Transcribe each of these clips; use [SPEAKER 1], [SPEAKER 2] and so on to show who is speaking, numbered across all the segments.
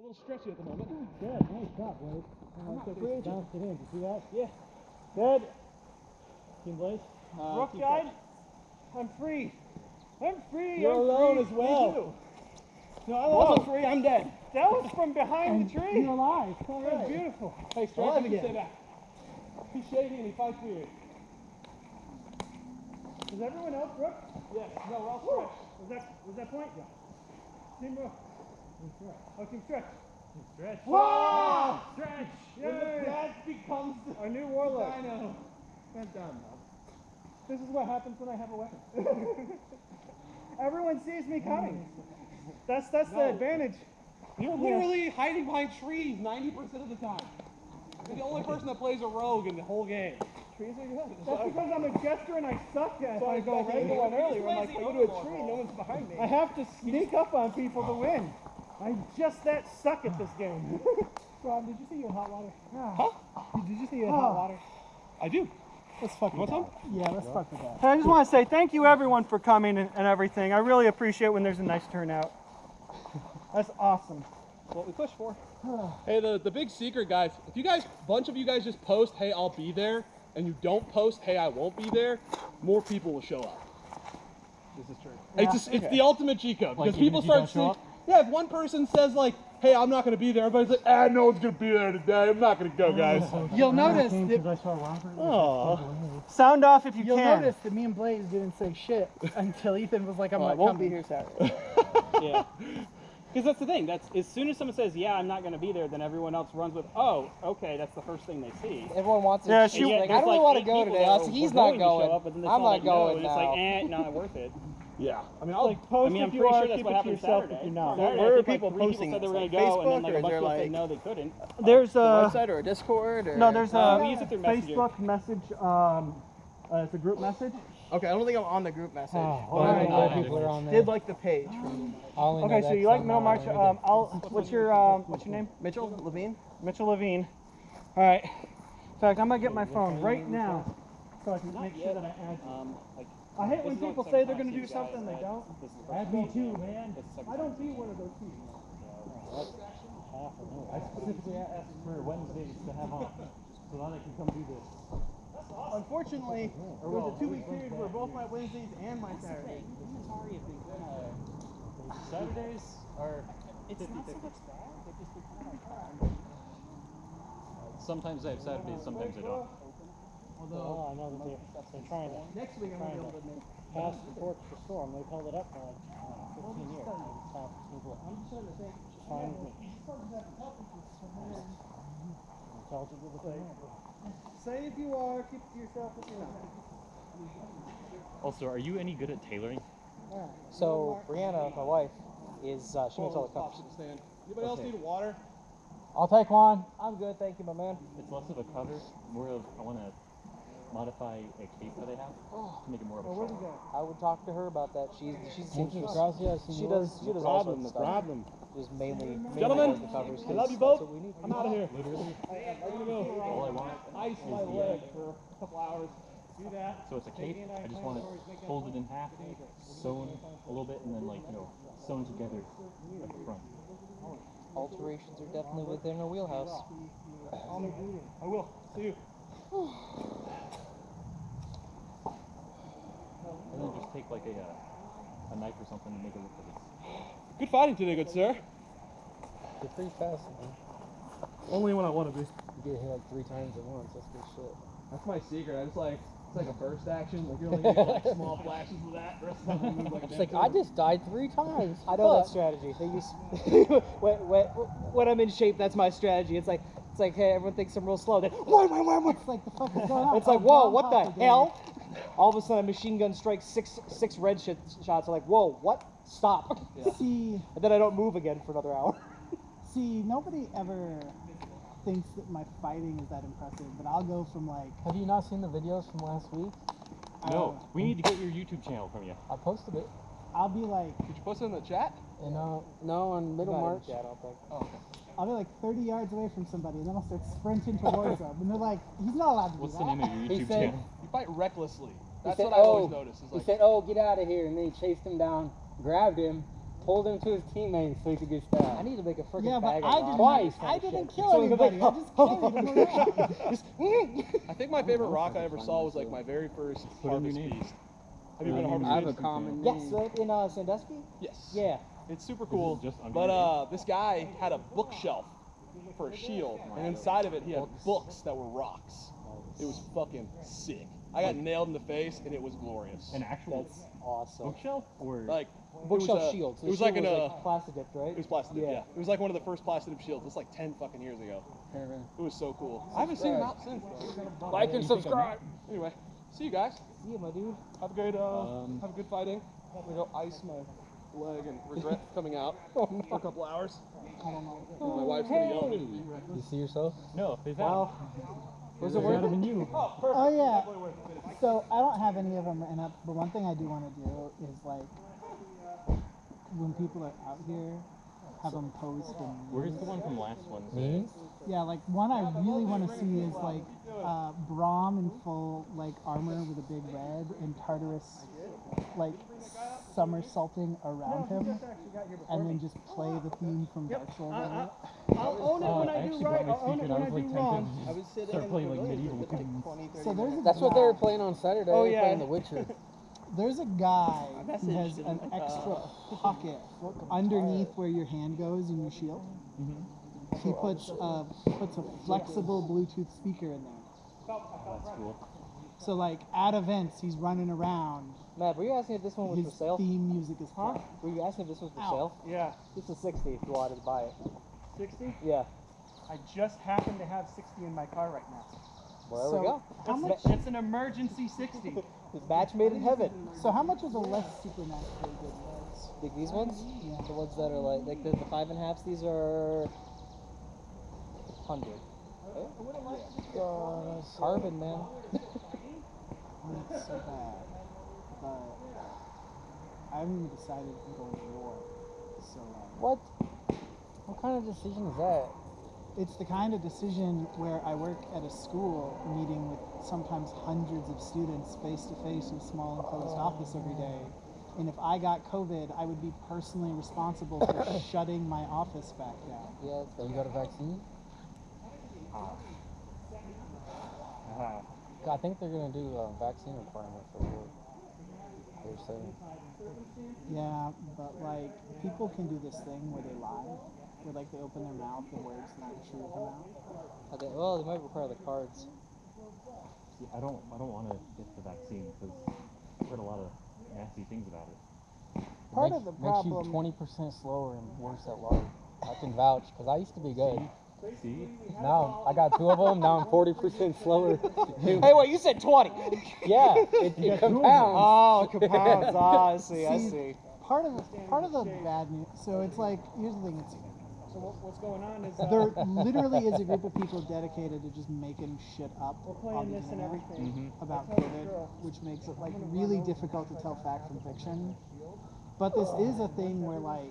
[SPEAKER 1] little stretchy at the moment.
[SPEAKER 2] Good, nice job, Blake.
[SPEAKER 1] Bounced it in.
[SPEAKER 2] Did you see that?
[SPEAKER 1] Yeah.
[SPEAKER 2] Good. Team Blaze?
[SPEAKER 3] Rook guide, I'm free. I'm free.
[SPEAKER 1] You're
[SPEAKER 3] I'm
[SPEAKER 1] alone
[SPEAKER 3] free.
[SPEAKER 1] as well.
[SPEAKER 3] Me too.
[SPEAKER 1] No, I wasn't free. I'm dead.
[SPEAKER 3] That was from behind the tree.
[SPEAKER 2] You're alive.
[SPEAKER 3] That was beautiful.
[SPEAKER 1] Hey, stretch him again. Stay back. He's shady and he fights weird.
[SPEAKER 3] Is everyone else Rook?
[SPEAKER 1] Yes. No, we're all stretched.
[SPEAKER 3] Was that point? Yeah. Team Rook. Oh, team stretch.
[SPEAKER 2] Stretch.
[SPEAKER 1] Whoa!
[SPEAKER 3] Stretch.
[SPEAKER 1] Yay! That becomes
[SPEAKER 3] our new warlock.
[SPEAKER 1] I know. Well done, Bob.
[SPEAKER 3] This is what happens when I have a weapon. Everyone sees me coming. That's the advantage.
[SPEAKER 1] You're literally hiding behind trees 90% of the time. You're the only person that plays a rogue in the whole game.
[SPEAKER 3] Trees are good. That's because I'm a jester and I suck at it. So I go right one earlier. I'm like, I go to a tree, no one's behind me. I have to sneak up on people to win. I'm just that suck at this game.
[SPEAKER 2] Rob, did you see you in hot water?
[SPEAKER 1] Huh?
[SPEAKER 2] Did you see you in hot water?
[SPEAKER 1] I do.
[SPEAKER 2] Let's fuck with that. Yeah, let's fuck with that.
[SPEAKER 3] I just want to say thank you everyone for coming and everything. I really appreciate when there's a nice turnout. That's awesome.
[SPEAKER 1] That's what we push for. Hey, the big secret, guys. If you guys, bunch of you guys just post, hey, I'll be there, and you don't post, hey, I won't be there, more people will show up.
[SPEAKER 3] This is true.
[SPEAKER 1] It's it's the ultimate cheat code because people start seeing. Yeah, if one person says like, hey, I'm not going to be there, everybody's like, ah, no one's going to be there today. I'm not going to go, guys.
[SPEAKER 2] You'll notice that.
[SPEAKER 3] Sound off if you can.
[SPEAKER 2] You'll notice that me and Blaze didn't say shit until Ethan was like, I'm not
[SPEAKER 3] won't
[SPEAKER 2] coming.
[SPEAKER 3] be here Saturday.
[SPEAKER 4] Yeah. Because that's the thing. That's as soon as someone says, "Yeah, I'm not going to be there," then everyone else runs with, "Oh, okay." That's the first thing they see.
[SPEAKER 5] Everyone wants to.
[SPEAKER 3] Yeah,
[SPEAKER 5] like, I don't really want to go today. He's not going. I'm not going
[SPEAKER 4] now. It's like, not worth it.
[SPEAKER 1] Yeah. I mean,
[SPEAKER 3] post
[SPEAKER 4] I'm
[SPEAKER 3] if
[SPEAKER 4] pretty
[SPEAKER 3] you are,
[SPEAKER 4] sure that's
[SPEAKER 3] keep
[SPEAKER 4] what
[SPEAKER 3] it to
[SPEAKER 4] happened
[SPEAKER 3] yourself
[SPEAKER 4] Saturday.
[SPEAKER 3] if you're not.
[SPEAKER 5] Where are people
[SPEAKER 4] People
[SPEAKER 5] posting?
[SPEAKER 4] said they were going to
[SPEAKER 5] Like
[SPEAKER 4] go, and then
[SPEAKER 5] Facebook,
[SPEAKER 4] like a
[SPEAKER 5] or
[SPEAKER 4] bunch
[SPEAKER 5] is
[SPEAKER 4] of
[SPEAKER 5] there
[SPEAKER 4] people said
[SPEAKER 5] like
[SPEAKER 4] no, they couldn't.
[SPEAKER 3] There's
[SPEAKER 5] a
[SPEAKER 3] a
[SPEAKER 5] website or a Discord? Or?
[SPEAKER 3] no. There's a
[SPEAKER 4] we use it through Messenger.
[SPEAKER 3] Facebook message. It's a group message.
[SPEAKER 5] Okay, I don't think I'm on the group message.
[SPEAKER 2] But people are on there.
[SPEAKER 5] Did like the page.
[SPEAKER 3] Okay, so you like Mill March? What's your name?
[SPEAKER 5] Mitchell Levine.
[SPEAKER 3] Mitchell Levine. All right. In fact, I'm gonna get my phone right now so I can make sure that I add you. I hate when people say they're gonna do something they don't.
[SPEAKER 2] Add me too, man.
[SPEAKER 3] I don't be one of those people.
[SPEAKER 2] I specifically asked for Wednesdays to have on, so that I can come do this.
[SPEAKER 5] Unfortunately, there was a 2-week period where both my Wednesdays and my Saturdays.
[SPEAKER 2] Saturdays are 50-50. Sometimes I have Saturdays, sometimes I don't. Although, I know that they're trying to.
[SPEAKER 5] Next week I'm going to be able to make.
[SPEAKER 2] Pass the torch for storm. They've held it up for like 15 years. It's time for people.
[SPEAKER 5] I'm just trying to think.
[SPEAKER 2] Fine with me. Intelligent with the
[SPEAKER 3] Say if you are, keep it to yourself if you're not.
[SPEAKER 6] Also, are you any good at tailoring?
[SPEAKER 5] So Brianna, my wife, is she makes all the covers.
[SPEAKER 1] Anybody else need water?
[SPEAKER 2] I'll take one.
[SPEAKER 5] I'm good, thank you, my man.
[SPEAKER 6] It's less of a cover, more of I want to modify a cape that I have to make it more of a shawl.
[SPEAKER 5] I would talk to her about that. She's a seamstress. She does all sorts of stuff.
[SPEAKER 1] Problem.
[SPEAKER 5] Just mainly
[SPEAKER 1] Gentlemen,
[SPEAKER 5] the covers.
[SPEAKER 1] I love you both.
[SPEAKER 5] That's what we need.
[SPEAKER 1] I'm out of here.
[SPEAKER 6] Literally,
[SPEAKER 1] I'm gonna go
[SPEAKER 6] all I want
[SPEAKER 1] ice my leg for a couple hours. Do that.
[SPEAKER 6] So it's a cape. I just want it folded in half, sewn a little bit, and then sewn together at the front.
[SPEAKER 5] Alterations are definitely within our wheelhouse.
[SPEAKER 1] I will. See you.
[SPEAKER 6] And then just take like a knife or something and make it look like it's...
[SPEAKER 1] Good fighting today, good sir.
[SPEAKER 2] You're pretty fast, man.
[SPEAKER 1] Only when I want to be.
[SPEAKER 2] You get hit like 3 times at once. That's good shit.
[SPEAKER 1] That's my secret. I just like it's like a burst action. Like you only get like small flashes of that. The rest of the time I move like a
[SPEAKER 2] It's like I just died 3 times.
[SPEAKER 5] I know that strategy. When I'm in shape, that's my strategy. It's like, hey, everyone thinks I'm real slow. Then,
[SPEAKER 2] It's like the fuck is going on?
[SPEAKER 5] it's like, whoa, what the hell? All of a sudden, a machine gun strikes six red shots. I'm like, whoa, what? Stop.
[SPEAKER 2] Yeah. See,
[SPEAKER 5] and then I don't move again for another hour.
[SPEAKER 2] see, nobody ever thinks that my fighting is that impressive, but I'll go from like. Have you not seen the videos from last week?
[SPEAKER 6] No, we need to get your YouTube channel from you.
[SPEAKER 2] I posted it. I'll be like.
[SPEAKER 1] Did you post it in the chat?
[SPEAKER 2] You know,
[SPEAKER 5] No, on middle March. Yeah, I don't think.
[SPEAKER 1] Oh, okay.
[SPEAKER 2] I'll be like 30 yards away from somebody, and then I'll start sprinting towards them, and they're like, "He's not allowed to do
[SPEAKER 6] What's
[SPEAKER 2] that."
[SPEAKER 6] the name of your YouTube
[SPEAKER 5] said-
[SPEAKER 6] channel?
[SPEAKER 1] You fight recklessly. That's
[SPEAKER 5] said,
[SPEAKER 1] what I always notice. Is
[SPEAKER 5] He
[SPEAKER 1] like,
[SPEAKER 5] said, "Oh, get out of here!" And then he chased him down, grabbed him,
[SPEAKER 7] pulled him to his teammates so he could get stabbed.
[SPEAKER 5] I need to make a freaking
[SPEAKER 2] Yeah, but
[SPEAKER 5] bag of
[SPEAKER 2] I
[SPEAKER 5] rocks.
[SPEAKER 2] didn't.
[SPEAKER 7] Twice.
[SPEAKER 2] I didn't kill
[SPEAKER 5] So we could
[SPEAKER 2] anybody.
[SPEAKER 5] make-
[SPEAKER 2] I just carried him around.
[SPEAKER 1] I think my favorite rock I ever saw was like my very first
[SPEAKER 6] Put in your
[SPEAKER 1] Harvest
[SPEAKER 6] name.
[SPEAKER 1] Beast. Have you been to
[SPEAKER 7] I
[SPEAKER 1] Harvest
[SPEAKER 7] have a
[SPEAKER 1] Beast?
[SPEAKER 7] common
[SPEAKER 5] Yes,
[SPEAKER 7] name.
[SPEAKER 5] right in Sandusky?
[SPEAKER 1] Yes.
[SPEAKER 5] Yeah.
[SPEAKER 1] It's super cool.
[SPEAKER 6] just under
[SPEAKER 1] But
[SPEAKER 6] your
[SPEAKER 1] this guy had a bookshelf for a shield, and inside of it he had books that were rocks. It was fucking sick. I got nailed in the face, and it was glorious.
[SPEAKER 6] An actual
[SPEAKER 5] That's awesome.
[SPEAKER 6] bookshelf or
[SPEAKER 1] Like
[SPEAKER 5] Bookshelf
[SPEAKER 1] it was a-
[SPEAKER 5] shield. So
[SPEAKER 1] It was
[SPEAKER 5] the
[SPEAKER 1] like
[SPEAKER 5] shield
[SPEAKER 1] an
[SPEAKER 5] was like plastic dipped, right?
[SPEAKER 1] It was plastic, yeah. It was like one of the first plastic shields. It's like 10 fucking years ago. It was so cool. I haven't seen him out since. Though.
[SPEAKER 7] Like and subscribe.
[SPEAKER 1] Anyway, see you guys.
[SPEAKER 5] See you, my dude.
[SPEAKER 1] Have a good fighting. I'm gonna go ice my leg and regret coming out for a couple hours. I don't know. My wife's gonna yell at me.
[SPEAKER 7] You see yourself?
[SPEAKER 6] no? If
[SPEAKER 5] Wow. Was it
[SPEAKER 6] better
[SPEAKER 5] worth
[SPEAKER 6] than you.
[SPEAKER 2] Oh yeah. So I don't have any of them written up, but one thing I do want to do is like when people are out here, have them post and
[SPEAKER 6] Where's the one from last one?
[SPEAKER 7] Me?
[SPEAKER 2] yeah, like one I really want to see is like Braum in full like armor with a big red and Tartarus like somersaulting around him, and then just play the theme from Dark Souls. over it.
[SPEAKER 3] I'll own it when
[SPEAKER 6] I
[SPEAKER 3] I do
[SPEAKER 6] actually
[SPEAKER 3] right.
[SPEAKER 6] bought
[SPEAKER 3] I'll
[SPEAKER 6] my
[SPEAKER 3] own it
[SPEAKER 6] secret.
[SPEAKER 3] when
[SPEAKER 6] I
[SPEAKER 3] I
[SPEAKER 6] was like
[SPEAKER 3] do wrong.
[SPEAKER 6] tempted to start playing like medieval things.
[SPEAKER 2] So there's a
[SPEAKER 7] That's what they were
[SPEAKER 2] guy-
[SPEAKER 7] playing on Saturday.
[SPEAKER 3] Oh,
[SPEAKER 7] They were
[SPEAKER 3] yeah.
[SPEAKER 7] playing The Witcher.
[SPEAKER 2] There's a guy who has an extra pocket underneath where your hand goes in your shield. He puts a flexible Bluetooth speaker in there.
[SPEAKER 6] That's cool.
[SPEAKER 2] So like at events, he's running around.
[SPEAKER 5] Matt, were you asking if this one was
[SPEAKER 2] His
[SPEAKER 5] for sale?
[SPEAKER 2] theme music is playing.
[SPEAKER 5] Were you asking if this was for
[SPEAKER 2] Ow.
[SPEAKER 5] sale?
[SPEAKER 3] Yeah.
[SPEAKER 5] This is 60 if you wanted to buy it.
[SPEAKER 3] 60?
[SPEAKER 5] Yeah.
[SPEAKER 3] I just happen to have 60 in my car right now.
[SPEAKER 5] Well, there
[SPEAKER 2] So
[SPEAKER 5] we go.
[SPEAKER 2] how much?
[SPEAKER 3] It's an emergency 60.
[SPEAKER 5] It's match made in heaven.
[SPEAKER 2] So how much is a less supernaturally good ones?
[SPEAKER 5] Like these ones?
[SPEAKER 2] Yeah.
[SPEAKER 5] The ones that are like the 5.5s, these are 100. Carbon, man.
[SPEAKER 2] It's so bad, but I haven't even decided if I'm going to war. So
[SPEAKER 7] What? What kind of decision is that?
[SPEAKER 2] it's the kind of decision where I work at a school meeting with sometimes hundreds of students face to face in a small enclosed office every day. And if I got COVID, I would be personally responsible for shutting my office back down.
[SPEAKER 5] Yeah,
[SPEAKER 7] So you got a vaccine? I think they're gonna do a vaccine requirement for work. They're saying.
[SPEAKER 2] Yeah, but like people can do this thing where they lie, where like they open their mouth and words not true come out.
[SPEAKER 5] okay, well, they might require the cards.
[SPEAKER 6] See, I don't want to get the vaccine because I've heard a lot of nasty things about it.
[SPEAKER 2] Part of the
[SPEAKER 7] Makes you
[SPEAKER 2] problem.
[SPEAKER 7] 20% slower and worse at life. I can vouch because I used to be good.
[SPEAKER 6] See?
[SPEAKER 7] Now I got 2 of them. Now I'm 40% slower.
[SPEAKER 5] Hey, wait, you said 20.
[SPEAKER 7] Yeah, it compounds.
[SPEAKER 5] Oh, compounds. Ah, I see, I see.
[SPEAKER 2] Part of the bad news. So it's like here's the thing. It's
[SPEAKER 3] So what's going on is
[SPEAKER 2] there literally is a group of people dedicated to just making shit up on
[SPEAKER 3] playing
[SPEAKER 2] the
[SPEAKER 3] this and
[SPEAKER 2] internet
[SPEAKER 3] everything.
[SPEAKER 2] about COVID, which makes it like really difficult to tell fact from fiction. But this is a thing where like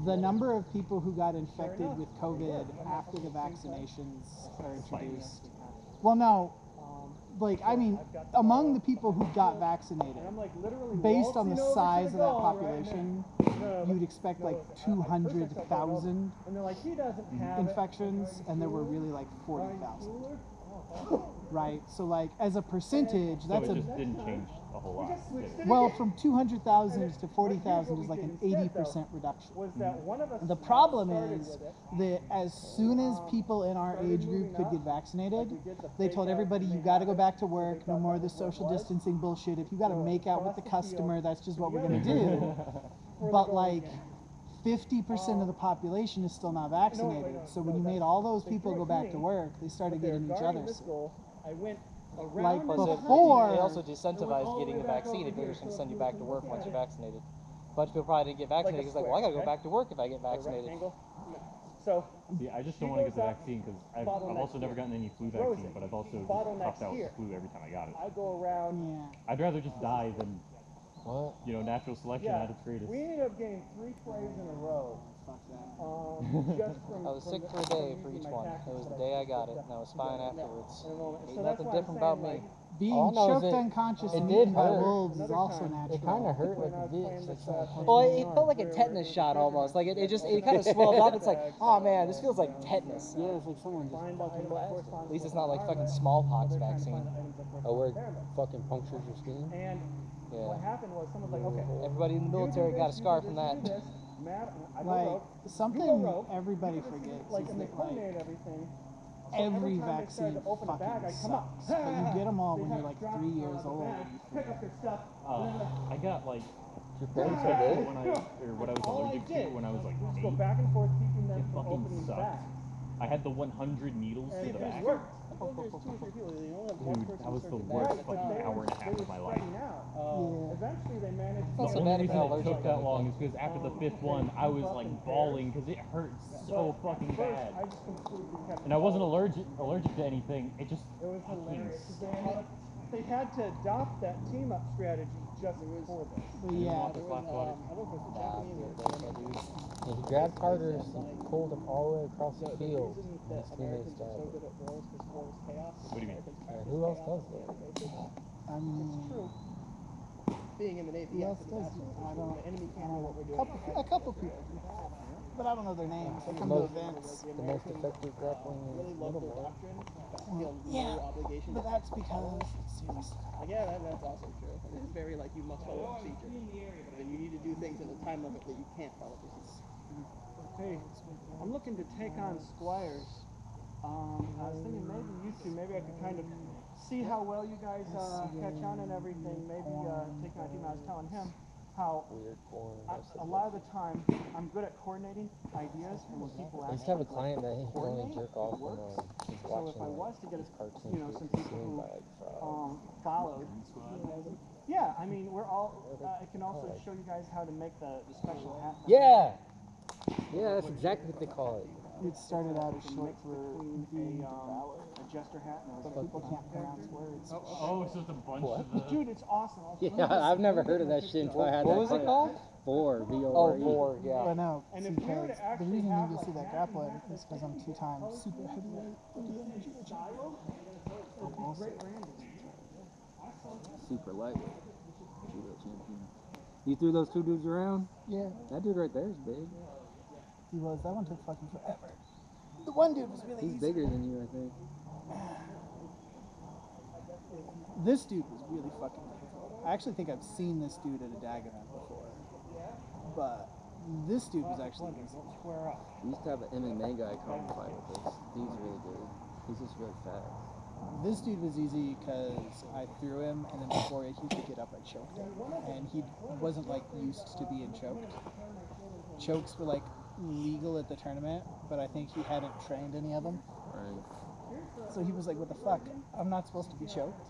[SPEAKER 2] the number of people who got infected with COVID after the vaccinations are introduced. Well, no, like I mean, among the people who got vaccinated,
[SPEAKER 3] I'm like literally
[SPEAKER 2] based on the
[SPEAKER 3] waltzing over to
[SPEAKER 2] size
[SPEAKER 3] the
[SPEAKER 2] of that
[SPEAKER 3] goal,
[SPEAKER 2] population, you'd expect like 200,000
[SPEAKER 3] And they're like, he doesn't have
[SPEAKER 2] infections, and there were really like 40,000. Right? So like as a percentage,
[SPEAKER 6] So
[SPEAKER 2] that's
[SPEAKER 6] it
[SPEAKER 2] a
[SPEAKER 6] just didn't change a whole lot. did it?
[SPEAKER 2] well, from 200,000 to 40,000 is like an 80% reduction.
[SPEAKER 3] was that one of us
[SPEAKER 2] The problem is that as soon as people in our age group could get vaccinated, they told everybody you got to go back to work, no more of this social distancing bullshit. If you got to make out with the customer, that's just what we're going to do. But like 50% of the population is still not vaccinated. So when you made all those people go back to work, they started getting each other sick.
[SPEAKER 3] I went
[SPEAKER 2] Like
[SPEAKER 3] around
[SPEAKER 5] Plus, it
[SPEAKER 2] before,
[SPEAKER 5] also decentivized getting the vaccine if they're just going to send you back to work once you're vaccinated. A bunch of people probably didn't get vaccinated because like, well, I got to go back to work if I get vaccinated.
[SPEAKER 3] So
[SPEAKER 6] See, I just don't want to get the vaccine because I've also never gotten any flu vaccine, but I've also just toughed out with the flu every time I got it.
[SPEAKER 3] I go around.
[SPEAKER 2] yeah.
[SPEAKER 6] I'd rather just die than,
[SPEAKER 7] What?
[SPEAKER 6] natural selection at its greatest.
[SPEAKER 3] We ended up getting 3 plays in a row.
[SPEAKER 2] Fuck that.
[SPEAKER 5] I was sick for a day for each one. It was the day I got it, and I was fine afterwards. Ain't nothing different about me.
[SPEAKER 2] Being
[SPEAKER 7] All I know is
[SPEAKER 2] choked
[SPEAKER 7] it-
[SPEAKER 2] unconscious
[SPEAKER 7] it
[SPEAKER 2] and
[SPEAKER 7] did
[SPEAKER 2] eaten by
[SPEAKER 7] hurt.
[SPEAKER 2] wolves is also natural.
[SPEAKER 7] It kind of hurt like a bitch.
[SPEAKER 5] Well, it felt like a tetanus shot almost. Like it kind of swelled up. It's like, oh man, this feels like tetanus.
[SPEAKER 3] Yeah, it's like someone just fucking blasted.
[SPEAKER 5] At least it's not like fucking smallpox vaccine.
[SPEAKER 7] Oh, where it fucking punctures your skin?
[SPEAKER 3] And what
[SPEAKER 5] Yeah.
[SPEAKER 3] happened was someone's like, okay,
[SPEAKER 5] Everybody in the military got a scar from that.
[SPEAKER 3] Matt, I go
[SPEAKER 2] Like,
[SPEAKER 3] rogue.
[SPEAKER 2] something
[SPEAKER 3] You go rogue.
[SPEAKER 2] everybody forgets
[SPEAKER 3] Like,
[SPEAKER 2] is
[SPEAKER 3] and they
[SPEAKER 2] that,
[SPEAKER 3] coordinated
[SPEAKER 2] like,
[SPEAKER 3] everything. So
[SPEAKER 2] every
[SPEAKER 3] every time they
[SPEAKER 2] vaccine
[SPEAKER 3] tried to open a bag,
[SPEAKER 2] fucking
[SPEAKER 3] I'd come up.
[SPEAKER 2] sucks. But you get them all
[SPEAKER 3] They'd
[SPEAKER 2] when
[SPEAKER 3] have
[SPEAKER 2] you're
[SPEAKER 3] to
[SPEAKER 2] like
[SPEAKER 3] drop
[SPEAKER 2] 3 years
[SPEAKER 3] the
[SPEAKER 2] old.
[SPEAKER 3] bag, pick up their stuff, and then like,
[SPEAKER 6] I got like
[SPEAKER 7] Your parents
[SPEAKER 6] when
[SPEAKER 7] are
[SPEAKER 6] I
[SPEAKER 7] good?
[SPEAKER 6] what I was
[SPEAKER 3] all I
[SPEAKER 6] allergic to
[SPEAKER 3] did
[SPEAKER 6] when I was like
[SPEAKER 3] was just go
[SPEAKER 6] 8.
[SPEAKER 3] back and forth, keeping them
[SPEAKER 6] It
[SPEAKER 3] from
[SPEAKER 6] fucking
[SPEAKER 3] opening the
[SPEAKER 6] sucked.
[SPEAKER 3] bag.
[SPEAKER 6] I had the 100 needles
[SPEAKER 3] And
[SPEAKER 6] to the
[SPEAKER 3] it
[SPEAKER 6] back.
[SPEAKER 3] worked.
[SPEAKER 6] Dude, that was the worst fucking hour and a half of my life.
[SPEAKER 3] Eventually they managed
[SPEAKER 5] Not
[SPEAKER 6] The
[SPEAKER 5] so
[SPEAKER 6] only
[SPEAKER 5] bad if
[SPEAKER 6] reason
[SPEAKER 5] you're
[SPEAKER 6] it
[SPEAKER 5] allergic
[SPEAKER 6] took
[SPEAKER 5] to
[SPEAKER 6] that long
[SPEAKER 5] anything.
[SPEAKER 6] is because after the 5th one, I was like bawling because it hurt so fucking bad.
[SPEAKER 3] I just completely kept
[SPEAKER 6] And I wasn't allergic to anything. It just
[SPEAKER 3] It was
[SPEAKER 6] fucking
[SPEAKER 3] hilarious.
[SPEAKER 6] sucked.
[SPEAKER 3] They had to adopt that team up strategy just for this.
[SPEAKER 2] But yeah,
[SPEAKER 6] This last water.
[SPEAKER 5] Nah, dude.
[SPEAKER 7] Yeah, he grabbed Carter's and pulled him all the way across the field. And his teammates died.
[SPEAKER 6] What do you mean?
[SPEAKER 7] Who else does that?
[SPEAKER 2] I mean,
[SPEAKER 8] Being in the Navy,
[SPEAKER 2] who else does it? I don't, a couple people do that. But I don't know their names. They come to events.
[SPEAKER 7] The most effective grappling
[SPEAKER 8] really
[SPEAKER 7] is
[SPEAKER 8] love their
[SPEAKER 7] middleweight.
[SPEAKER 8] doctrine, but feel
[SPEAKER 2] Yeah,
[SPEAKER 8] no obligation.
[SPEAKER 2] but that's because it's suicide.
[SPEAKER 8] Yeah, that's also true. It's very like you must follow procedure, and you need to do things in a time limit that you can't follow procedure.
[SPEAKER 3] Hey, I'm looking to take on Squires. I was thinking maybe you two, maybe I could kind of see how well you guys catch on and everything. Maybe taking on a team. I was telling him how
[SPEAKER 7] Weird corn.
[SPEAKER 3] a lot of the time I'm good at coordinating ideas, and when people
[SPEAKER 7] I
[SPEAKER 3] ask
[SPEAKER 7] used to have a client that he could only jerk off when he's
[SPEAKER 3] so
[SPEAKER 7] watching
[SPEAKER 3] if I was to get
[SPEAKER 7] these cartoons.
[SPEAKER 3] you know, some people
[SPEAKER 7] consumed
[SPEAKER 3] who
[SPEAKER 7] by like frogs.
[SPEAKER 3] followed. Yeah, I mean, we're all. I can also show you guys how to make the special hat.
[SPEAKER 7] Yeah! Yeah, that's exactly what they call it.
[SPEAKER 2] It started out as short for being
[SPEAKER 3] A jester hat. And
[SPEAKER 2] but people can't pronounce words.
[SPEAKER 6] Oh, so it's a bunch of the...
[SPEAKER 3] Dude, it's awesome.
[SPEAKER 7] Yeah, I've never heard of that shit until I had
[SPEAKER 5] What
[SPEAKER 7] that
[SPEAKER 5] was it
[SPEAKER 7] client.
[SPEAKER 5] called?
[SPEAKER 7] Vor,
[SPEAKER 5] Oh,
[SPEAKER 7] V-O-R-E.
[SPEAKER 5] Vor,
[SPEAKER 2] But
[SPEAKER 5] yeah.
[SPEAKER 2] no,
[SPEAKER 3] And
[SPEAKER 2] see,
[SPEAKER 3] if we were to
[SPEAKER 2] because the
[SPEAKER 3] actually
[SPEAKER 2] reason you
[SPEAKER 3] have,
[SPEAKER 2] can see
[SPEAKER 3] like,
[SPEAKER 2] that grappling is because I'm 2 times super heavyweight with the energy that
[SPEAKER 9] Super lightweight judo champion. You threw those 2 dudes around?
[SPEAKER 2] Yeah,
[SPEAKER 9] That dude right there is big.
[SPEAKER 2] he was. That one took fucking forever. The one dude was really
[SPEAKER 9] He's
[SPEAKER 2] easy.
[SPEAKER 9] bigger than you, I think.
[SPEAKER 2] This dude was really fucking difficult. I actually think I've seen this dude at a DAG event before. But this dude was actually easy.
[SPEAKER 9] We used to have an MMA guy come and fight with us. He's really good. He's just really fast.
[SPEAKER 2] This dude was easy because I threw him, and then before he could get up, I choked him. And he wasn't like used to being choked. Chokes were like legal at the tournament, but I think he hadn't trained any of them.
[SPEAKER 9] Right.
[SPEAKER 2] So he was like, what the fuck? I'm not supposed to be choked.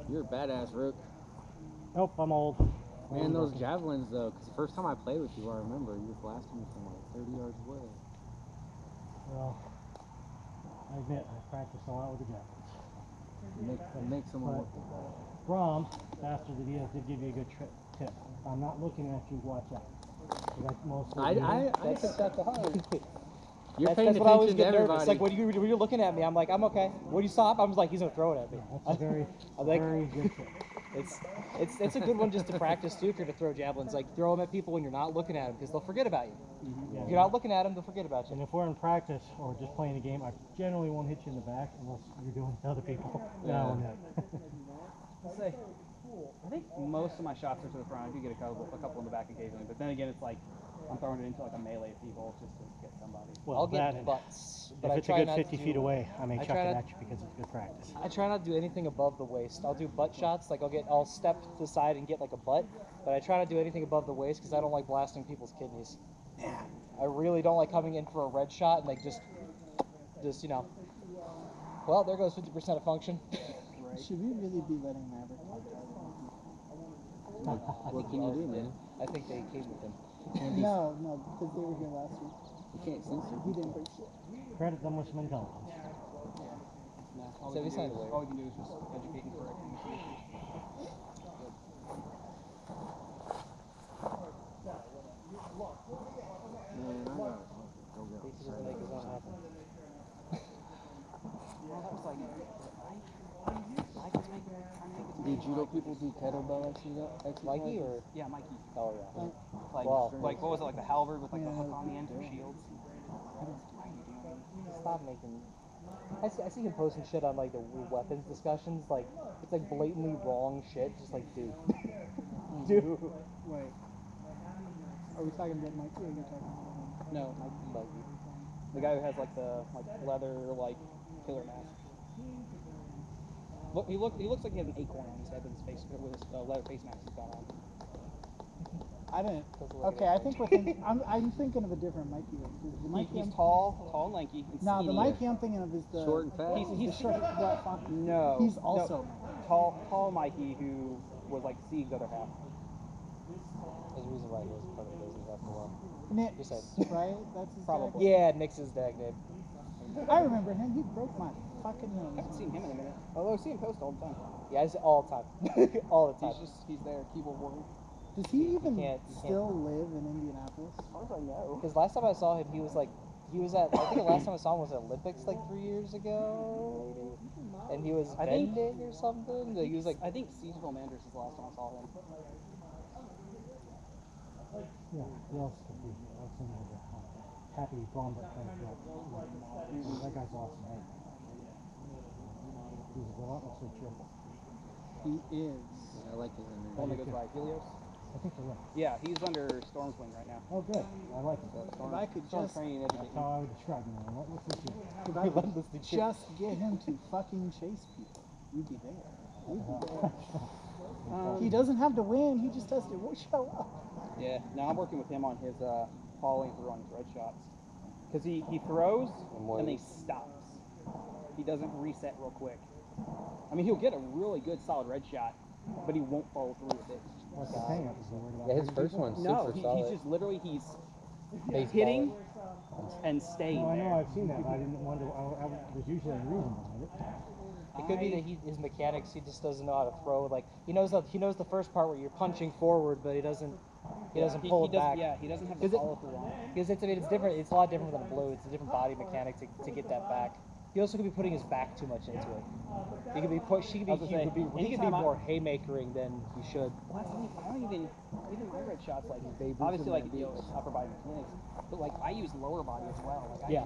[SPEAKER 9] You're a badass, Rook.
[SPEAKER 4] Nope, I'm old.
[SPEAKER 9] Man, those javelins, though, because the first time I played with you, I remember you were blasting me from like 30 yards away.
[SPEAKER 10] Well, I admit I practiced a lot with the javelins.
[SPEAKER 9] You make someone look good.
[SPEAKER 10] Brom, Master the Diaz, did give you a good tip. If I'm not looking at you, watch out. Like most of you,
[SPEAKER 5] I took that to heart.
[SPEAKER 9] You're
[SPEAKER 5] That's
[SPEAKER 9] paying
[SPEAKER 5] what I always
[SPEAKER 9] attention to
[SPEAKER 5] get nervous.
[SPEAKER 9] everybody.
[SPEAKER 5] Like when you're looking at me, I'm like, I'm okay. When you stop, I was like, he's gonna throw it at me.
[SPEAKER 10] that's a very,
[SPEAKER 5] I'm like,
[SPEAKER 10] very good tip.
[SPEAKER 5] it's a good one just to practice too. If you're to throw javelins, like throw them at people when you're not looking at them, because they'll forget about you.
[SPEAKER 10] Yeah.
[SPEAKER 5] If you're not looking at them, they'll forget about you.
[SPEAKER 10] And if we're in practice or just playing a game, I generally won't hit you in the back unless you're doing it to other people.
[SPEAKER 9] Yeah.
[SPEAKER 10] No, no.
[SPEAKER 4] I'll say, I think most of my shots are to the front. I do get a couple in the back occasionally, but then again, it's like I'm throwing it into like a melee of people just to get somebody.
[SPEAKER 10] Well,
[SPEAKER 5] I'll
[SPEAKER 10] that
[SPEAKER 5] get
[SPEAKER 10] and
[SPEAKER 5] butts,
[SPEAKER 10] if
[SPEAKER 5] but I
[SPEAKER 10] it's a
[SPEAKER 5] try
[SPEAKER 10] good
[SPEAKER 5] not
[SPEAKER 10] 50
[SPEAKER 5] to
[SPEAKER 10] feet
[SPEAKER 5] do,
[SPEAKER 10] away, I may
[SPEAKER 5] I
[SPEAKER 10] chuck
[SPEAKER 5] try
[SPEAKER 10] it
[SPEAKER 5] not-
[SPEAKER 10] at you because it's good practice.
[SPEAKER 5] I try not to do anything above the waist. I'll do butt shots, like I'll step to the side and get like a butt, but I try not to do anything above the waist because I don't like blasting people's kidneys. I really don't like coming in for a red shot and like just you know. Well, there goes 50% of function.
[SPEAKER 2] Should we really be letting Maverick talk to
[SPEAKER 9] What can you do, man?
[SPEAKER 5] I think they came with him.
[SPEAKER 2] No, because they were here last week.
[SPEAKER 9] You can't censor.
[SPEAKER 2] He didn't bring shit.
[SPEAKER 10] Credit them with some intelligence.
[SPEAKER 4] All
[SPEAKER 5] So
[SPEAKER 4] we
[SPEAKER 5] we
[SPEAKER 4] can
[SPEAKER 5] signed
[SPEAKER 4] do
[SPEAKER 5] a
[SPEAKER 4] is,
[SPEAKER 5] waiver.
[SPEAKER 4] all we can do is just educate and correct these issues.
[SPEAKER 9] Man, I gotta go get
[SPEAKER 5] He doesn't make his own happen.
[SPEAKER 4] Well, that was like, Mike was trying to make it.
[SPEAKER 7] Do judo people do kettlebell exercise?
[SPEAKER 5] Mikey or?
[SPEAKER 4] Yeah, Mikey.
[SPEAKER 5] Oh yeah.
[SPEAKER 4] Like,
[SPEAKER 5] Wow.
[SPEAKER 4] like what was it, like the halberd with like the
[SPEAKER 2] Yeah.
[SPEAKER 4] hook on the end for shields? Why are you doing?
[SPEAKER 5] Stop making. I see him posting shit on like the weapons discussions. Like it's like blatantly wrong shit. Just like dude, dude.
[SPEAKER 2] Wait. Are we talking about Mikey or are you talking about
[SPEAKER 4] No,
[SPEAKER 5] Mikey.
[SPEAKER 4] the guy who has like the leather like killer mask. Look, he looks like he has an acorn on his head with his face with his leather face mask he's got on.
[SPEAKER 2] I didn't.
[SPEAKER 5] Doesn't look
[SPEAKER 2] Okay,
[SPEAKER 5] at
[SPEAKER 2] I
[SPEAKER 5] it.
[SPEAKER 2] think we're thinking. I'm thinking of a different Mikey. The Mikey
[SPEAKER 4] He's
[SPEAKER 2] I'm-
[SPEAKER 4] tall and lanky. And
[SPEAKER 2] No, the
[SPEAKER 4] skinny.
[SPEAKER 2] Mikey I'm thinking of is the
[SPEAKER 9] Short and fat?
[SPEAKER 2] He's the short, black font.
[SPEAKER 4] No.
[SPEAKER 2] He's also
[SPEAKER 4] no, tall Mikey who was like Sieg's other half.
[SPEAKER 5] There's a reason why he was part of the business after a while.
[SPEAKER 2] Nix,
[SPEAKER 5] You're saying.
[SPEAKER 2] right? That's his
[SPEAKER 4] Probably.
[SPEAKER 2] tag?
[SPEAKER 5] Yeah, Nick's his tag name.
[SPEAKER 2] I remember him. He broke my fucking
[SPEAKER 4] I haven't
[SPEAKER 2] nose.
[SPEAKER 4] seen him in a minute. Although I see him post all the time.
[SPEAKER 5] Yeah, it's all the time. All the time.
[SPEAKER 4] He's there, keyboard warrior.
[SPEAKER 2] Does he even
[SPEAKER 5] can't-
[SPEAKER 2] still live in Indianapolis?
[SPEAKER 4] As far as I know.
[SPEAKER 5] Because last time I saw him, he was at, I think the last time I saw him was at Olympics like 3 years ago, maybe? And he was
[SPEAKER 4] I think-
[SPEAKER 5] bending or something. Like, he was like,
[SPEAKER 4] I think Siegeville Manders is the last time I saw him.
[SPEAKER 10] Yeah, he also could be. I've seen him as a happy bomber kind of guy. That guy's awesome, right? He's relentlessly cheerful.
[SPEAKER 2] He is.
[SPEAKER 9] I like his energy.
[SPEAKER 4] The one that goes by Helios.
[SPEAKER 10] I think so, yeah.
[SPEAKER 4] Yeah, he's under Storm's wing right now.
[SPEAKER 10] Oh, good. I like it.
[SPEAKER 2] If I could
[SPEAKER 4] Storm's
[SPEAKER 2] just,
[SPEAKER 4] training and
[SPEAKER 10] That's
[SPEAKER 4] educating.
[SPEAKER 10] how I would describe him. Relentlessly cheerful.
[SPEAKER 2] if I could
[SPEAKER 5] relentlessly cheerful.
[SPEAKER 2] just get him to fucking chase people, we'd be there. We'd be there. He doesn't have to win. He just has to show up.
[SPEAKER 4] Yeah, now I'm working with him on his following through on his red shots. Because he throws and then he stops. He doesn't reset real quick. I mean, he'll get a really good solid red shot, but he won't follow through with it.
[SPEAKER 10] What's the hang up? Is he worried about
[SPEAKER 7] Yeah, his
[SPEAKER 10] hurting
[SPEAKER 7] first
[SPEAKER 10] people?
[SPEAKER 7] one's
[SPEAKER 4] No,
[SPEAKER 7] super solid.
[SPEAKER 4] he's just literally, he's
[SPEAKER 7] Baseball.
[SPEAKER 4] hitting and staying
[SPEAKER 10] No, I know,
[SPEAKER 4] there.
[SPEAKER 10] I've seen that, but I didn't wonder, there's usually a reason behind it.
[SPEAKER 5] It could be that his mechanics, he just doesn't know how to throw. Like he knows the first part where you're punching forward, but he doesn't pull it back.
[SPEAKER 4] Yeah, he doesn't have the
[SPEAKER 5] Is it-
[SPEAKER 4] follow through on it.
[SPEAKER 5] Because it's different. It's a lot different than a blue. It's a different body mechanic to get that back. He also could be putting his back too much into it. He could be push. He could be,
[SPEAKER 4] I was gonna say,
[SPEAKER 5] he could be
[SPEAKER 4] anytime I-
[SPEAKER 5] more haymakering than he should.
[SPEAKER 4] Well, that's the thing. I don't even my red shots, like,
[SPEAKER 7] Babe Ruth
[SPEAKER 4] obviously,
[SPEAKER 7] in
[SPEAKER 4] like,
[SPEAKER 7] my
[SPEAKER 4] you know,
[SPEAKER 7] beats.
[SPEAKER 4] upper body mechanics, but, like, I use lower body as well. Like, I
[SPEAKER 5] Yeah.